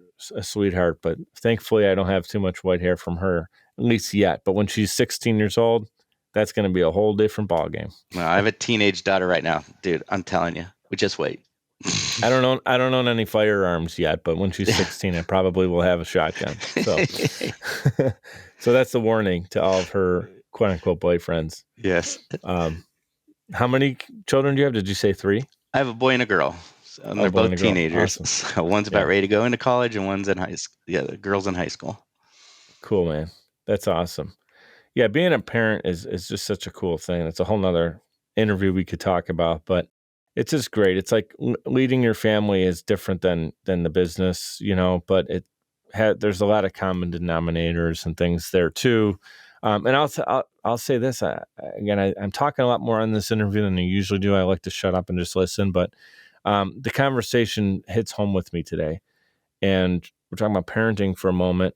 sweetheart. But thankfully, I don't have too much white hair from her, at least yet. But when she's 16 years old, that's going to be a whole different ballgame. Well, I have a teenage daughter right now, dude. I'm telling you, we just wait. I don't own any firearms yet, but when she's 16, I probably will have a shotgun. So, so that's the warning to all of her quote unquote boyfriends. Yes. How many children do you have? Did you say 3? I have a boy and a girl, and Oh, they're boy and both a girl. teenagers. Awesome. So one's about Yeah. ready to go into college, and one's in high school. Yeah, the girl's in high school. Cool, man. That's awesome. Yeah. Being a parent is just such a cool thing. It's a whole nother interview we could talk about, but it's just great. It's like leading your family is different than the business, but there's a lot of common denominators and things there too. And I'll say this again. I'm talking a lot more on this interview than I usually do. I like to shut up and just listen, but the conversation hits home with me today, and we're talking about parenting for a moment.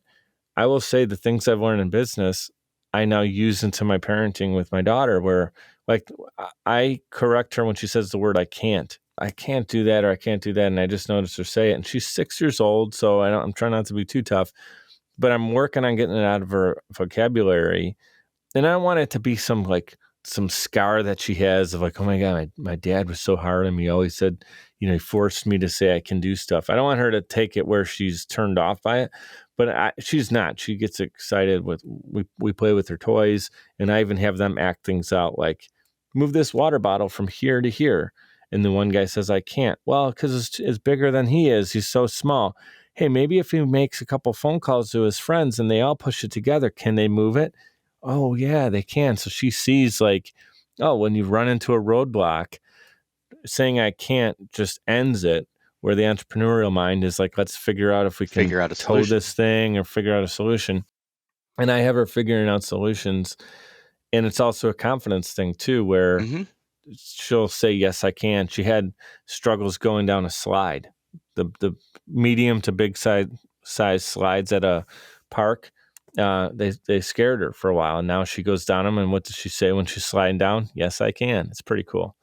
I will say the things I've learned in business, I now use into my parenting with my daughter, where like I correct her when she says the word I can't do that, or I can't do that. And I just noticed her say it. And she's 6 years old. So I'm trying not to be too tough, but I'm working on getting it out of her vocabulary. And I don't want it to be some scar that she has of like, oh my God, my dad was so hard on me. He always said, he forced me to say I can do stuff. I don't want her to take it where she's turned off by it, but she's not. She gets excited we play with her toys, and I even have them act things out like, move this water bottle from here to here. And the one guy says, I can't. Well, because it's bigger than he is. He's so small. Hey, maybe if he makes a couple phone calls to his friends and they all push it together, can they move it? Oh, yeah, they can. So she sees like, oh, when you run into a roadblock, saying I can't just ends it, where the entrepreneurial mind is like, let's figure out if we can Figure out a tow solution. this thing or figure out a solution. And I have her figuring out solutions. And it's also a confidence thing too, where Mm-hmm. she'll say, yes, I can. She had struggles going down a slide, the medium to big size slides at a park. They scared her for a while, and now she goes down them. And what does she say when she's sliding down? Yes, I can. It's pretty cool.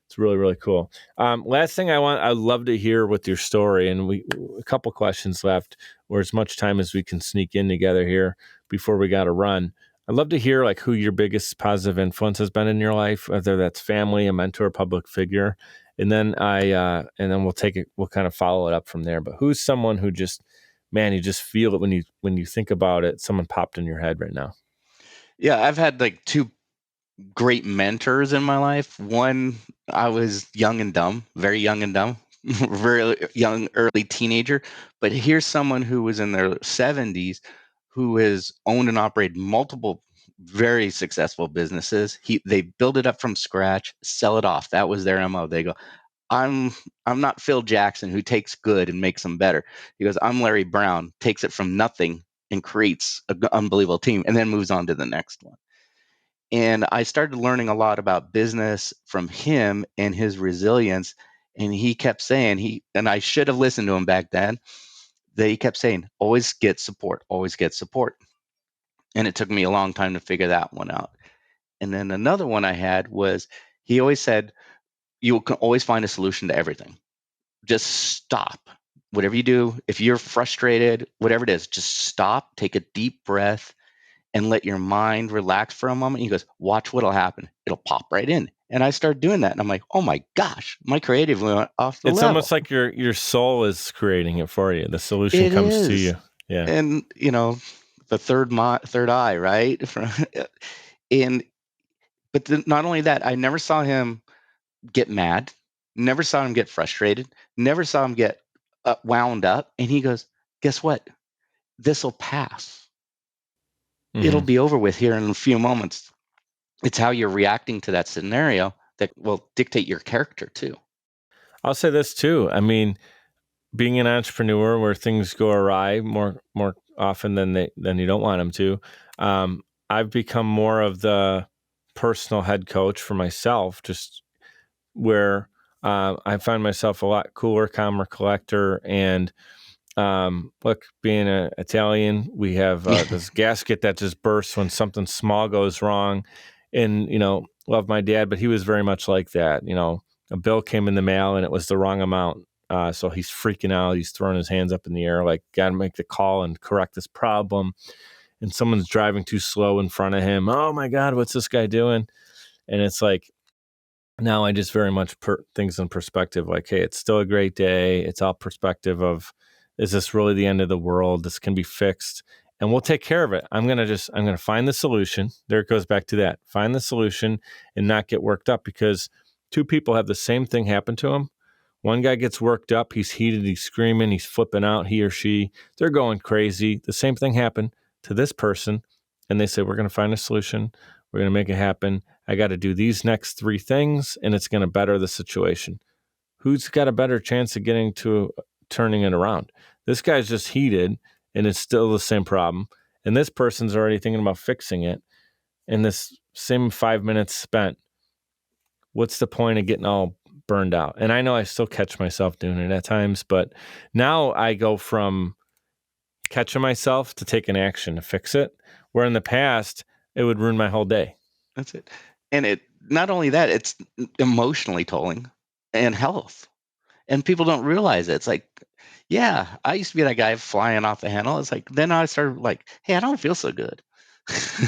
It's really, really cool. Last thing I'd love to hear with your story, and a couple questions left, or as much time as we can sneak in together here before we got to run. I'd love to hear like who your biggest positive influence has been in your life, whether that's family, a mentor, public figure, and then we'll kind of follow it up from there. But who's someone who just, man, you just feel it when you think about it. Someone popped in your head right now. Yeah, I've had like two great mentors in my life. One, I was young and dumb, very young and dumb, very young, early teenager. But here's someone who was in their 70s who has owned and operated multiple very successful businesses. They build it up from scratch, sell it off. That was their MO. They go, I'm I'm not Phil Jackson who takes good and makes them better. He goes, I'm Larry Brown, takes it from nothing and creates an unbelievable team and then moves on to the next one. And I started learning a lot about business from him and his resilience. And he kept saying, and I should have listened to him back then, that he kept saying, always get support, always get support. And it took me a long time to figure that one out. And then another one I had was, he always said, you can always find a solution to everything. Just stop. Whatever you do, if you're frustrated, whatever it is, just stop, take a deep breath, and let your mind relax for a moment. He goes, watch what'll happen. It'll pop right in. And I started doing that. And I'm like, oh my gosh, my creative went off the It's level. Almost like your soul is creating it for you. The solution comes to you. Yeah. And, the third eye, right? But not only that, I never saw him get mad, never saw him get frustrated, never saw him get wound up. And he goes, guess what? This will pass. Mm-hmm. It'll be over with here in a few moments. It's how you're reacting to that scenario that will dictate your character too. I'll say this too. I mean, being an entrepreneur where things go awry more often than you don't want them to, I've become more of the personal head coach for myself, just where I find myself a lot cooler, calmer, collector. And look, being an Italian, we have this gasket that just bursts when something small goes wrong. And, love my dad, but he was very much like that. A bill came in the mail and it was the wrong amount. So he's freaking out. He's throwing his hands up in the air, like, got to make the call and correct this problem. And someone's driving too slow in front of him. Oh my God, what's this guy doing? And it's like, now I just very much put things in perspective. Like, hey, it's still a great day. It's all perspective of, is this really the end of the world? This can be fixed and we'll take care of it. I'm going to find the solution. There it goes back to that. Find the solution and not get worked up, because two people have the same thing happen to them. One guy gets worked up. He's heated. He's screaming. He's flipping out. He or she, they're going crazy. The same thing happened to this person. And they say, we're going to find a solution. We're going to make it happen. I got to do these next 3 things, and it's going to better the situation. Who's got a better chance of getting to turning it around? This guy's just heated, and it's still the same problem. And this person's already thinking about fixing it. And this same 5 minutes spent, what's the point of getting all burned out? And I know I still catch myself doing it at times, but now I go from catching myself to taking action to fix it, where in the past, it would ruin my whole day. That's it. And it, not only that, it's emotionally tolling and health. And people don't realize it. It's like, yeah, I used to be that guy flying off the handle. It's like, then I started like, hey, I don't feel so good.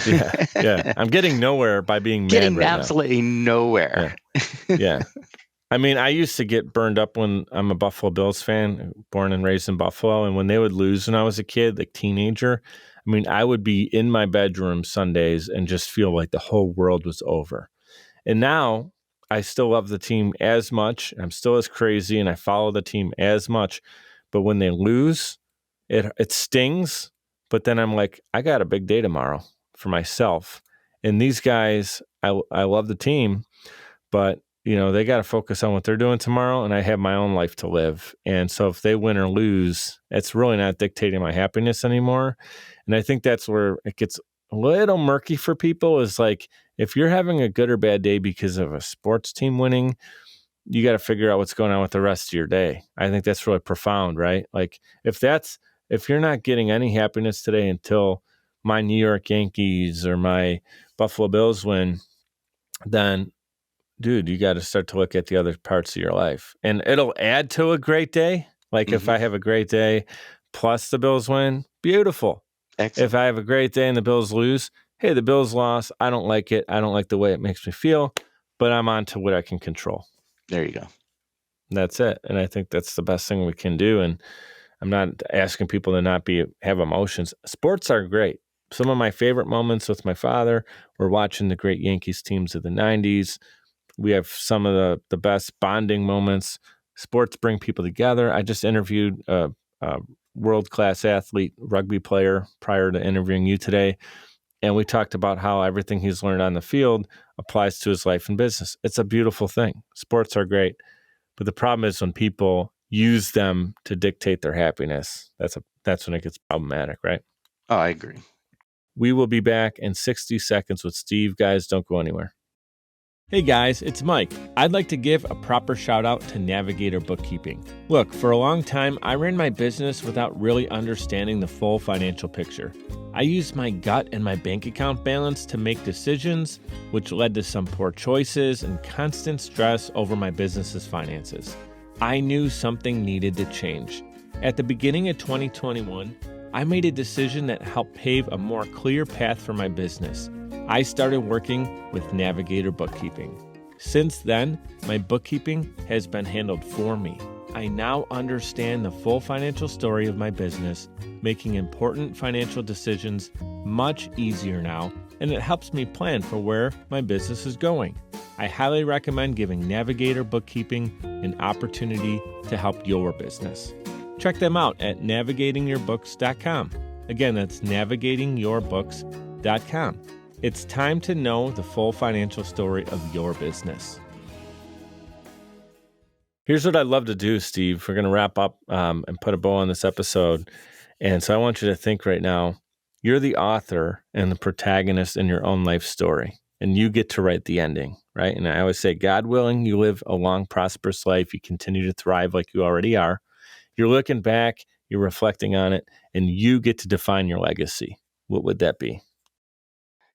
Yeah. I'm getting nowhere by being getting mad right absolutely nowhere. Yeah. I mean, I used to get burned up when I'm a Buffalo Bills fan, born and raised in Buffalo. And when they would lose when I was a kid, like teenager, I mean, I would be in my bedroom Sundays and just feel like the whole world was over. And now I still love the team as much. I'm still as crazy and I follow the team as much. But when they lose, it stings. But then I'm like, I got a big day tomorrow for myself. And these guys, I love the team, but they got to focus on what they're doing tomorrow, and I have my own life to live. And so if they win or lose, it's really not dictating my happiness anymore. And I think that's where it gets a little murky for people, is like, if you're having a good or bad day because of a sports team winning, you got to figure out what's going on with the rest of your day. I think that's really profound, right? Like, if you're not getting any happiness today until my New York Yankees or my Buffalo Bills win, then dude, you got to start to look at the other parts of your life. And it'll add to a great day. Like, if I have a great day plus the Bills win, beautiful. Excellent. If I have a great day and the Bills lose, hey, the Bills lost. I don't like it. I don't like the way it makes me feel, but I'm on to what I can control. There you go. That's it. And I think that's the best thing we can do. And I'm not asking people to not have emotions. Sports are great. Some of my favorite moments with my father were watching the great Yankees teams of the 90s. We have some of the best bonding moments. Sports bring people together. I just interviewed a world-class athlete, rugby player, prior to interviewing you today. And we talked about how everything he's learned on the field applies to his life and business. It's a beautiful thing. Sports are great. But the problem is when people use them to dictate their happiness. That's when it gets problematic, right? Oh, I agree. We will be back in 60 seconds with Steve. Guys, don't go anywhere. Hey guys, it's Mike. I'd like to give a proper shout out to Navigator Bookkeeping. Look, for a long time, I ran my business without really understanding the full financial picture. I used my gut and my bank account balance to make decisions, which led to some poor choices and constant stress over my business's finances. I knew something needed to change. At the beginning of 2021, I made a decision that helped pave a more clear path for my business. I started working with Navigator Bookkeeping. Since then, my bookkeeping has been handled for me. I now understand the full financial story of my business, making important financial decisions much easier now, and it helps me plan for where my business is going. I highly recommend giving Navigator Bookkeeping an opportunity to help your business. Check them out at navigatingyourbooks.com. Again, that's navigatingyourbooks.com. It's time to know the full financial story of your business. Here's what I'd love to do, Steve. We're going to wrap up and put a bow on this episode. And so I want you to think right now, you're the author and the protagonist in your own life story, and you get to write the ending, right? And I always say, God willing, you live a long, prosperous life. You continue to thrive like you already are. You're looking back, you're reflecting on it, and you get to define your legacy. What would that be?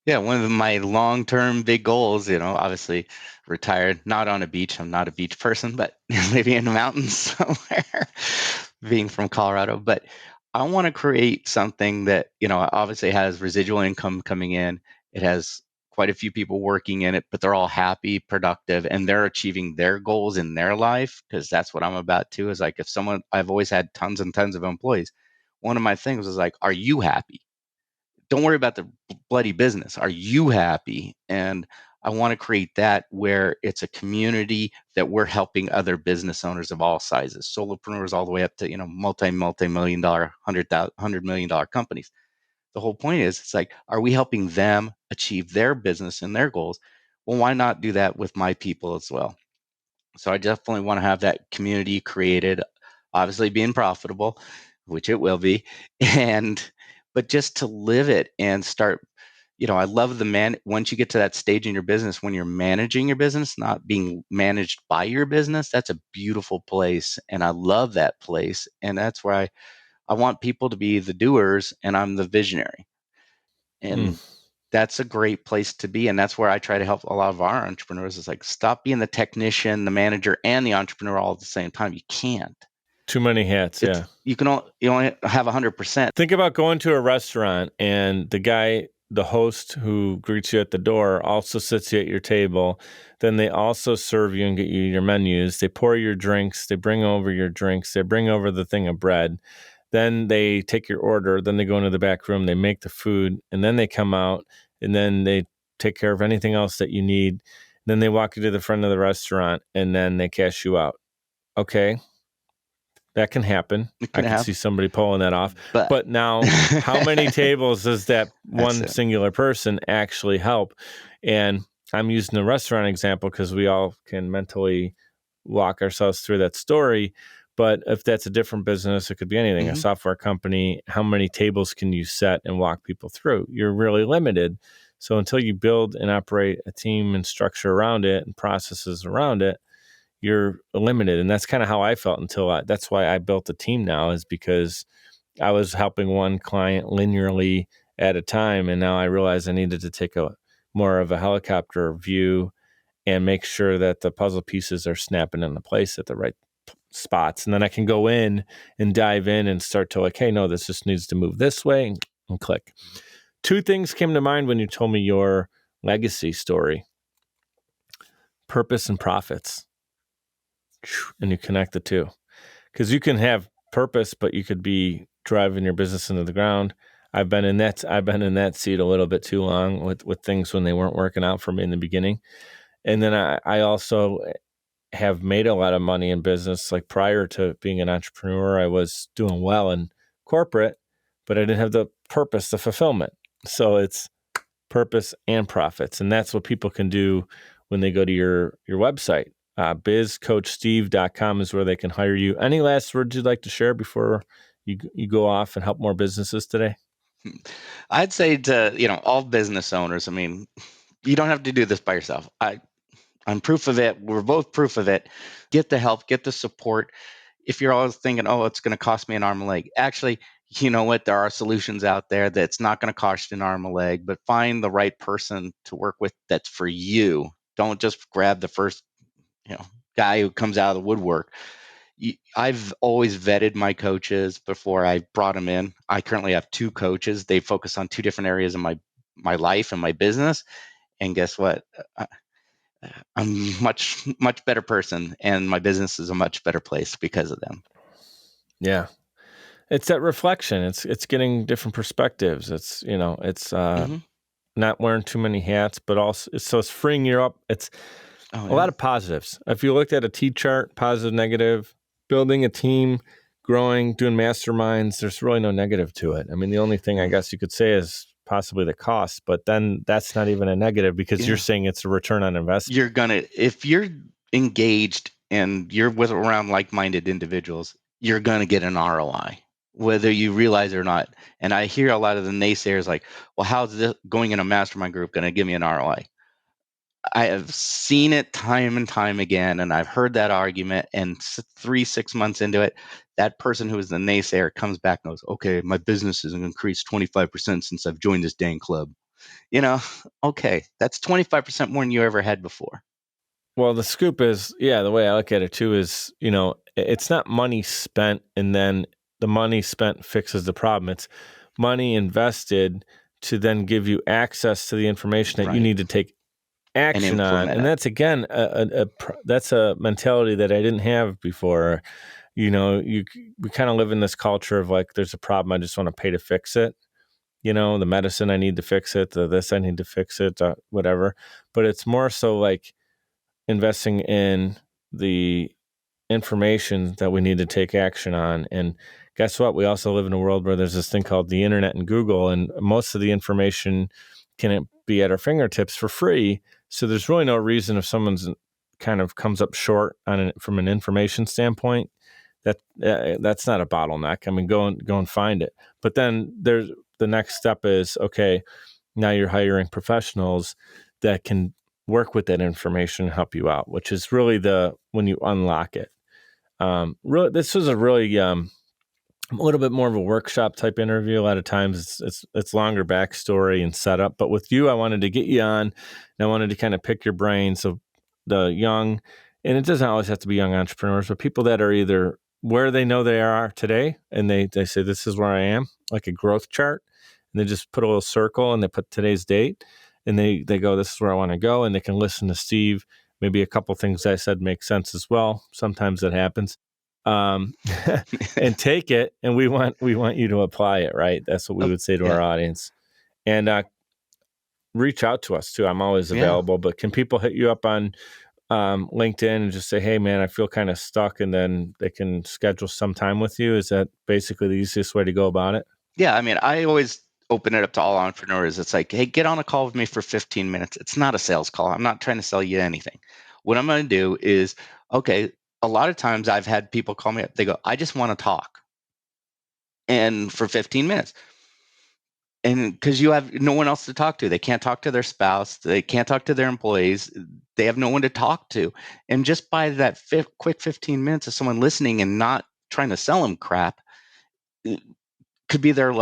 Yeah, one of my long-term big goals, obviously retired, not on a beach. I'm not a beach person, but maybe in the mountains somewhere, being from Colorado. But I want to create something that, obviously has residual income coming in. It has quite a few people working in it, but they're all happy, productive, and they're achieving their goals in their life, because that's what I'm about too. Is like, I've always had tons and tons of employees. One of my things is like, are you happy? Don't worry about the bloody business. Are you happy? And I want to create that where it's a community that we're helping other business owners of all sizes, solopreneurs all the way up to, multi-million dollar, $100 million companies. The whole point is, it's like, are we helping them achieve their business and their goals? Well, why not do that with my people as well? So I definitely want to have that community created, obviously being profitable, which it will be, and but just to live it and start. I love once you get to that stage in your business when you're managing your business, not being managed by your business, that's a beautiful place. And I love that place. And that's where I want people to be the doers and I'm the visionary. And that's a great place to be. And that's where I try to help a lot of our entrepreneurs, is like, stop being the technician, the manager, and the entrepreneur all at the same time. You can't. Too many hats, yeah. You only have 100%. Think about going to a restaurant and the host who greets you at the door also sits you at your table. Then they also serve you and get you your menus. They pour your drinks. They bring over your drinks. They bring over the thing of bread. Then they take your order. Then they go into the back room. They make the food. And then they come out. And then they take care of anything else that you need. Then they walk you to the front of the restaurant. And then they cash you out. Okay. That can happen. I can see somebody pulling that off. But now, how many tables does that one singular person actually help? And I'm using the restaurant example because we all can mentally walk ourselves through that story. But if that's a different business, it could be anything, a software company. How many tables can you set and walk people through? You're really limited. So until you build and operate a team and structure around it and processes around it, you're limited. And that's kind of how I felt that's why I built a team now, is because I was helping one client linearly at a time. And now I realized I needed to take more of a helicopter view and make sure that the puzzle pieces are snapping into place at the right spots. And then I can go in and dive in and start to like, hey, no, this just needs to move this way, and click. Two things came to mind when you told me your legacy story: purpose and profits. And you connect the two, because you can have purpose, but you could be driving your business into the ground. I've been in that seat a little bit too long with things when they weren't working out for me in the beginning. And then I also have made a lot of money in business. Like, prior to being an entrepreneur, I was doing well in corporate, but I didn't have the purpose, the fulfillment. So it's purpose and profits. And that's what people can do when they go to your website. bizcoachsteve.com is where they can hire you. Any last words you'd like to share before you go off and help more businesses today? I'd say to, all business owners, I mean, you don't have to do this by yourself. I'm proof of it. We're both proof of it. Get the help, get the support. If you're always thinking, oh, it's going to cost me an arm and leg, actually, you know what? There are solutions out there that's not going to cost you an arm and leg, but find the right person to work with that's for you. Don't just grab the first, guy who comes out of the woodwork. I've always vetted my coaches before I brought them in. I currently have 2 coaches. They focus on 2 different areas of my life and my business. And guess what? I'm much better person, and my business is a much better place because of them. Yeah, it's that reflection. It's getting different perspectives. It's not wearing too many hats, but also it's freeing you up. It's a lot of positives. If you looked at a T chart, positive, negative, building a team, growing, doing masterminds, there's really no negative to it. I mean, the only thing I guess you could say is possibly the cost, but then that's not even a negative because you're saying it's a return on investment. If you're engaged and you're around like-minded individuals, you're going to get an ROI, whether you realize it or not. And I hear a lot of the naysayers like, well, how's this going in a mastermind group going to give me an ROI? I have seen it time and time again, and I've heard that argument. And 6 months into it, that person who is the naysayer comes back and goes, okay, my business has increased 25% since I've joined this dang club. Okay, that's 25% more than you ever had before. Well, the scoop is, the way I look at it too is, it's not money spent and then the money spent fixes the problem. It's money invested to then give you access to the information that you need to take action on. And that's, again, that's a mentality that I didn't have before. We kind of live in this culture of like, there's a problem, I just want to pay to fix it. The medicine, I need to fix it, this, I need to fix it, whatever. But it's more so like investing in the information that we need to take action on. And guess what? We also live in a world where there's this thing called the internet and Google, and most of the information can be at our fingertips for free. So there's really no reason if someone's kind of comes up short from an information standpoint, that's not a bottleneck. I mean, go and find it. But then there's the next step is, okay, now you're hiring professionals that can work with that information and help you out, which is really when you unlock it. Really, this was a really a little bit more of a workshop type interview. A lot of times it's longer backstory and setup, but with you, I wanted to get you on, and I wanted to kind of pick your brain. So the young, and it doesn't always have to be young entrepreneurs, but people that are either where they know they are today, and they say, this is where I am, like a growth chart, and they just put a little circle and they put today's date, and they go, this is where I want to go, and they can listen to Steve. Maybe a couple things I said make sense as well. Sometimes it happens. And take it, and we want you to apply it, right? That's what we would say to our audience. And reach out to us too. I'm always available, but can people hit you up on LinkedIn and just say, hey man, I feel kind of stuck, and then they can schedule some time with you? Is that basically the easiest way to go about it? Yeah, I mean, I always open it up to all entrepreneurs. It's like, hey, get on a call with me for 15 minutes. It's not a sales call. I'm not trying to sell you anything. What I'm going to do is, okay, a lot of times I've had people call me up. They go, I just want to talk. And for 15 minutes. And because you have no one else to talk to, they can't talk to their spouse, they can't talk to their employees, they have no one to talk to. And just by that quick 15 minutes of someone listening and not trying to sell them crap, it could be their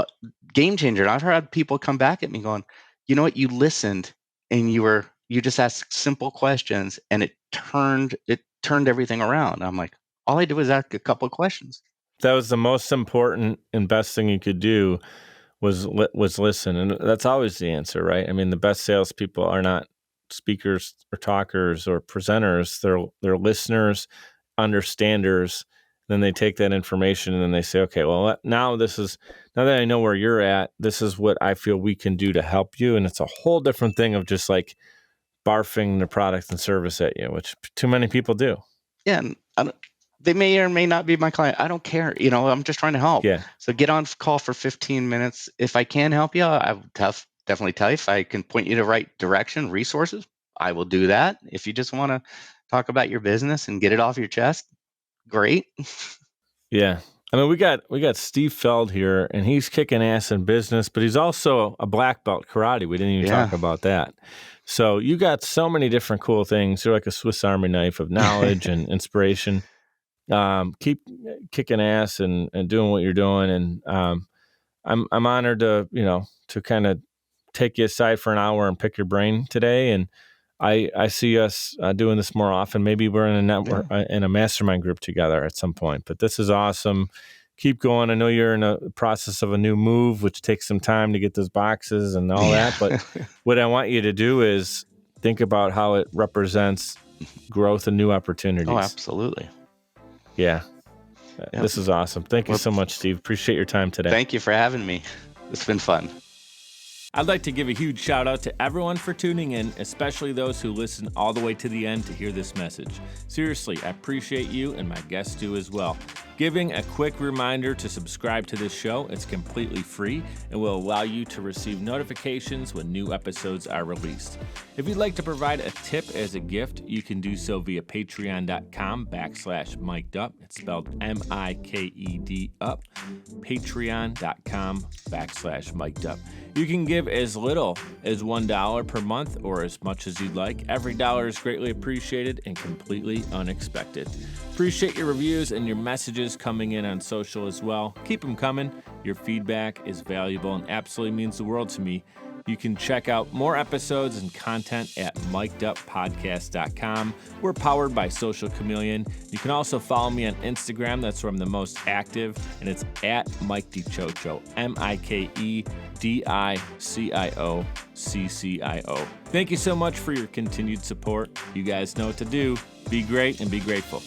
game changer. And I've had people come back at me going, you know what, you listened and you just asked simple questions, and it turned everything around. I'm like, all I did was ask a couple of questions. That was the most important and best thing you could do was listen. And that's always the answer, right? I mean, the best salespeople are not speakers or talkers or presenters. They're listeners, understanders. Then they take that information and then they say, okay, well, now that I know where you're at, this is what I feel we can do to help you. And it's a whole different thing of just like barfing the product and service at you, which too many people do. Yeah. And they may or may not be my client. I don't care. I'm just trying to help. Yeah. So get on call for 15 minutes. If I can help you, I will definitely tell you. If I can point you to the right direction, resources, I will do that. If you just want to talk about your business and get it off your chest, great. Yeah. I mean, we got Steve Feld here, and he's kicking ass in business, but he's also a black belt karate. We didn't even talk about that. So you got so many different cool things. You're like a Swiss Army knife of knowledge and inspiration. Keep kicking ass and doing what you're doing, and I'm honored to kind of take you aside for an hour and pick your brain today. And I see us doing this more often. Maybe we're in a network, in a mastermind group together at some point. But this is awesome. Keep going. I know you're in a process of a new move, which takes some time to get those boxes and all that. But what I want you to do is think about how it represents growth and new opportunities. Oh, absolutely. Yeah. This is awesome. Thank you so much, Steve. Appreciate your time today. Thank you for having me. It's been fun. I'd like to give a huge shout out to everyone for tuning in, especially those who listen all the way to the end to hear this message. Seriously, I appreciate you, and my guests do as well. Giving a quick reminder to subscribe to this show. It's completely free and will allow you to receive notifications when new episodes are released. If you'd like to provide a tip as a gift, you can do so via patreon.com/micedup. It's spelled MIKED up. Patreon.com/micedup. You can give as little as $1 per month or as much as you'd like. Every dollar is greatly appreciated and completely unexpected. Appreciate your reviews and your messages coming in on social as well. Keep them coming. Your feedback is valuable and absolutely means the world to me. You can check out more episodes and content at mikeduppodcast.com. We're powered by Social Chameleon. You can also follow me on Instagram. That's where I'm the most active, and it's at Mike DiCioccio, MIKEDICIOCCIO. Thank you so much for your continued support. You guys know what to do. Be great and be grateful.